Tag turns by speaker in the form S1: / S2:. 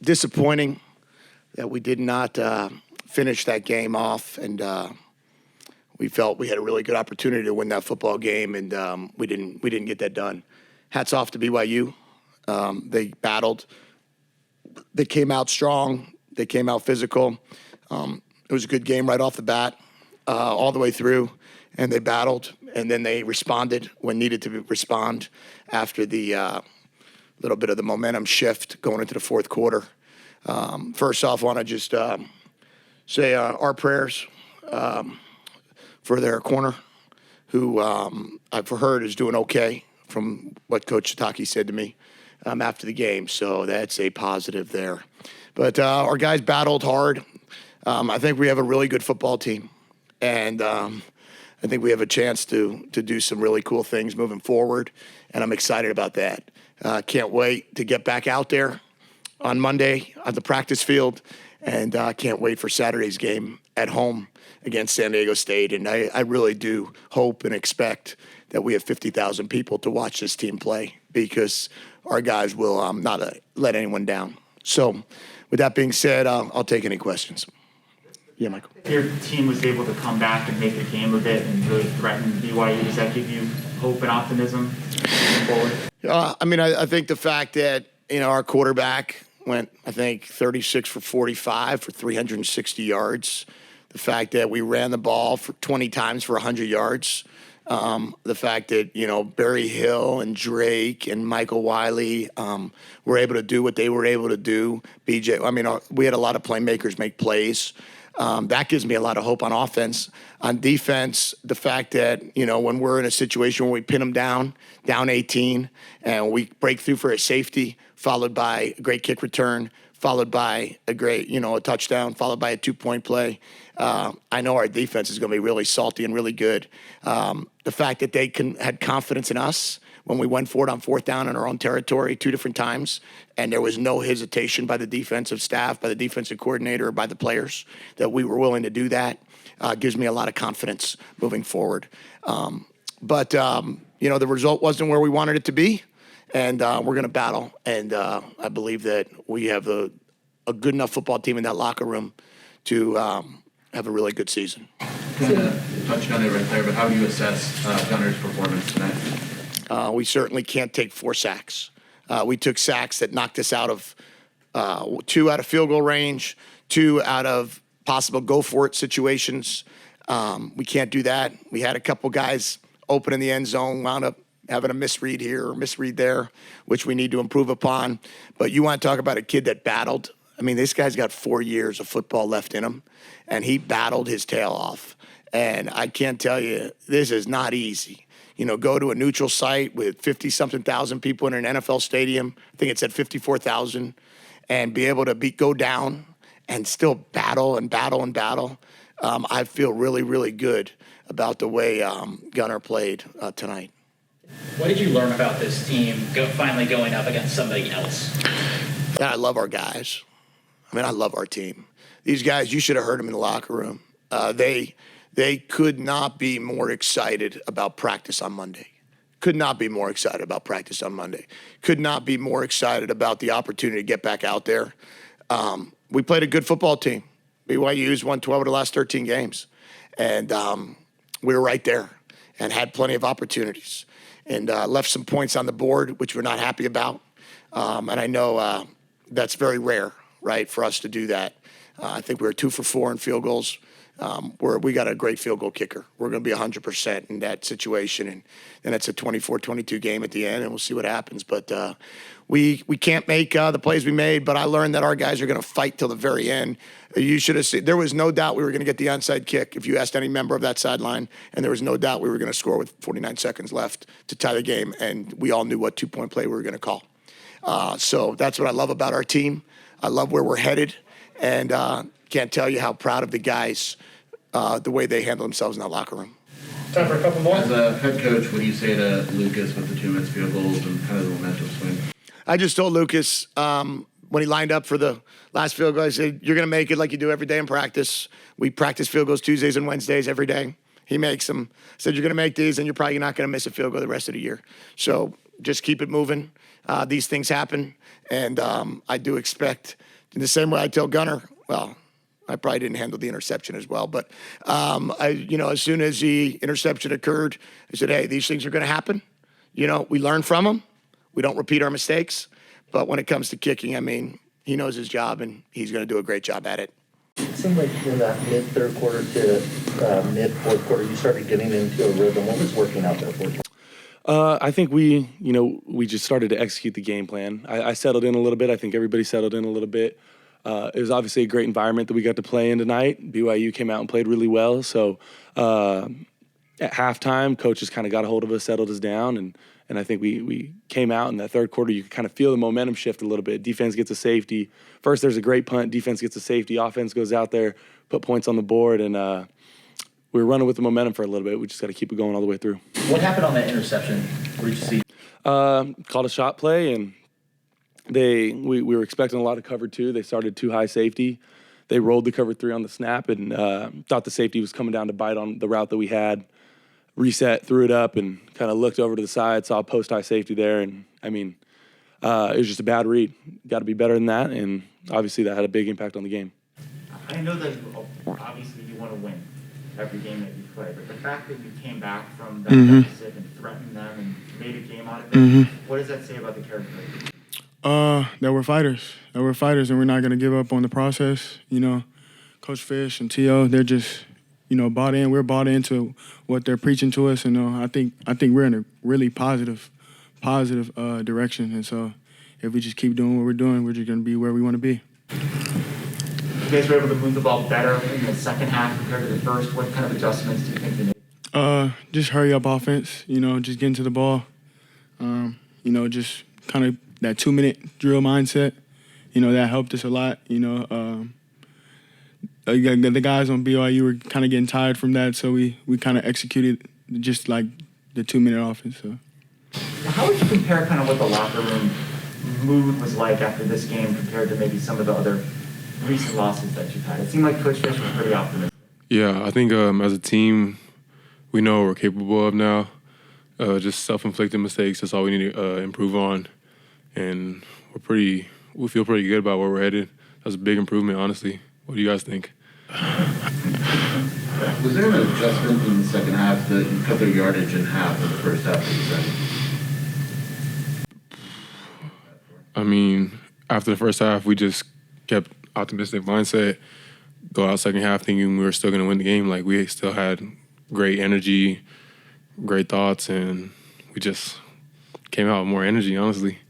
S1: disappointing that we did not finish that game off, and we felt we had a really good opportunity to win that football game, and we didn't get that done. Hats off to BYU. They battled. They came out strong. They came out physical. It was a good game right off the bat, all the way through, and they battled, and then they responded when needed to respond after the little bit of the momentum shift going into the fourth quarter. First off, I want to just say our prayers for their corner, who I've heard is doing okay from what Coach Sataki said to me after the game. So that's a positive there. But our guys battled hard. I think we have a really good football team. And I think we have a chance to do some really cool things moving forward. And I'm excited about that. Can't wait to get back out there on Monday on the practice field. And can't wait for Saturday's game at home against San Diego State. And I really do hope and expect that we have 50,000 people to watch this team play, because our guys will not let anyone down. So with that being said, I'll take any questions. Yeah, Michael.
S2: Your team was able to come back and make the game a bit and really threaten BYU. Does that give you hope and optimism moving forward?
S1: I think the fact that, our quarterback went, 36 for 45 for 360 yards. The fact that we ran the ball for 20 times for 100 yards. The fact that, Barry Hill and Drake and Michael Wiley were able to do what they were able to do. we had a lot of playmakers make plays. That gives me a lot of hope on offense. On defense, the fact that, when we're in a situation where we pin them down 18, and we break through for a safety, followed by a great kick return, followed by a great, a touchdown, followed by a 2-point play. I know our defense is going to be really salty and really good. The fact that they had confidence in us when we went for it on fourth down in our own territory 2 different times, and there was no hesitation by the defensive staff, by the defensive coordinator, or by the players that we were willing to do that, gives me a lot of confidence moving forward. But the result wasn't where we wanted it to be, and we're going to battle. And I believe that we have a good enough football team in that locker room to have a really good season.
S3: Kind of touched on it right there, but how do you assess Gunner's performance tonight?
S1: We certainly can't take 4 sacks. We took sacks that knocked us out of 2 out of field goal range, 2 out of possible go-for-it situations. We can't do that. We had a couple guys open in the end zone, wound up having a misread here or misread there, which we need to improve upon. But you want to talk about a kid that battled. This guy's got 4 years of football left in him, and he battled his tail off. And I can't tell you, this is not easy. Go to a neutral site with 50-something thousand people in an NFL stadium. I think it's at 54,000, and be able to go down and still battle and battle and battle. I feel really, really good about the way Gunner played tonight.
S4: What did you learn about this team finally going up against somebody else?
S1: I love our guys. I love our team. These guys, you should have heard them in the locker room. They could not be more excited about practice on Monday. Could not be more excited about practice on Monday. Could not be more excited about the opportunity to get back out there. We played a good football team. BYU's won 12 of the last 13 games. And we were right there and had plenty of opportunities. And left some points on the board, which we're not happy about. And I know that's very rare, right, for us to do that. I think we were 2 for 4 in field goals. We got a great field goal kicker. We're going to be 100% in that situation. And then it's a 24-22 game at the end, and we'll see what happens. But we can't make the plays we made, but I learned that our guys are going to fight till the very end. You should have seen, there was no doubt we were going to get the onside kick if you asked any member of that sideline, and there was no doubt we were going to score with 49 seconds left to tie the game, and we all knew what 2-point play we were going to call. So that's what I love about our team. I love where we're headed, and can't tell you how proud of the guys, the way they handle themselves in that locker room.
S4: Time for a couple more.
S3: As a head coach, what do you say to Lucas with the 2 missed field goals and kind of the momentum swing?
S1: I just told Lucas when he lined up for the last field goal, I said, you're going to make it like you do every day in practice. We practice field goals Tuesdays and Wednesdays every day. He makes them. I said, you're going to make these, and you're probably not going to miss a field goal the rest of the year. So just keep it moving. These things happen, and I do expect in the same way I tell Gunner, well, I probably didn't handle the interception as well, but as soon as the interception occurred, I said, hey, these things are going to happen. We learn from them. We don't repeat our mistakes. But when it comes to kicking, I mean, he knows his job, and he's going to do a great job at it.
S5: It seemed like in that mid-third quarter to mid-fourth quarter, you started getting into a rhythm. What was working out there for you?
S6: I think we just started to execute the game plan. I settled in a little bit. I think everybody settled in a little bit. It was obviously a great environment that we got to play in tonight. BYU came out and played really well. So at halftime, coaches kind of got a hold of us, settled us down, and I think we came out in that third quarter. You could kind of feel the momentum shift a little bit. Defense gets a safety. First, there's a great punt. Defense gets a safety. Offense goes out there, put points on the board, and we were running with the momentum for a little bit. We just got to keep it going all the way through.
S4: What happened on that interception? What did you see?
S6: Called a shot play, and we were expecting a lot of cover two. They started too high safety. They rolled the cover three on the snap and thought the safety was coming down to bite on the route that we had. Reset, threw it up, and kind of looked over to the side, saw a post high safety there, and I mean, it was just a bad read. Got to be better than that, and obviously that had a big impact on the game.
S2: I know that obviously you want to win every game that you play, but the fact that you came back from that deficit and threatened them and made a game out of it, what does that say about the character?
S7: That we're fighters. And we're not going to give up on the process. Coach Fisch and T.O., they're just, bought in. We're bought into what they're preaching to us, and I think we're in a really positive direction. And so if we just keep doing what we're doing, we're just going to be where we want to be.
S2: You guys were able to move the ball better in the second half compared to the first. What kind of adjustments do you think you made?
S7: Just hurry up offense, just getting to the ball. Just kind of that 2-minute drill mindset, that helped us a lot. The guys on BYU were kind of getting tired from that, so we kind of executed just like the 2-minute offense. So.
S2: How would you compare kind of what the locker room mood was like after this game compared to maybe some of the other recent losses that you've had? It seemed like Coach Fisch was pretty optimistic.
S8: Yeah, I think as a team, we know what we're capable of now. Just self-inflicted mistakes, that's all we need to improve on. And we feel pretty good about where we're headed. That's a big improvement, honestly. What do you guys think?
S3: Was there an adjustment in the second half that you cut their yardage in half in the first half of the second?
S8: I mean, after the first half, we just kept optimistic mindset, go out second half thinking we were still going to win the game. Like, we still had great energy, great thoughts, and we just came out with more energy, honestly.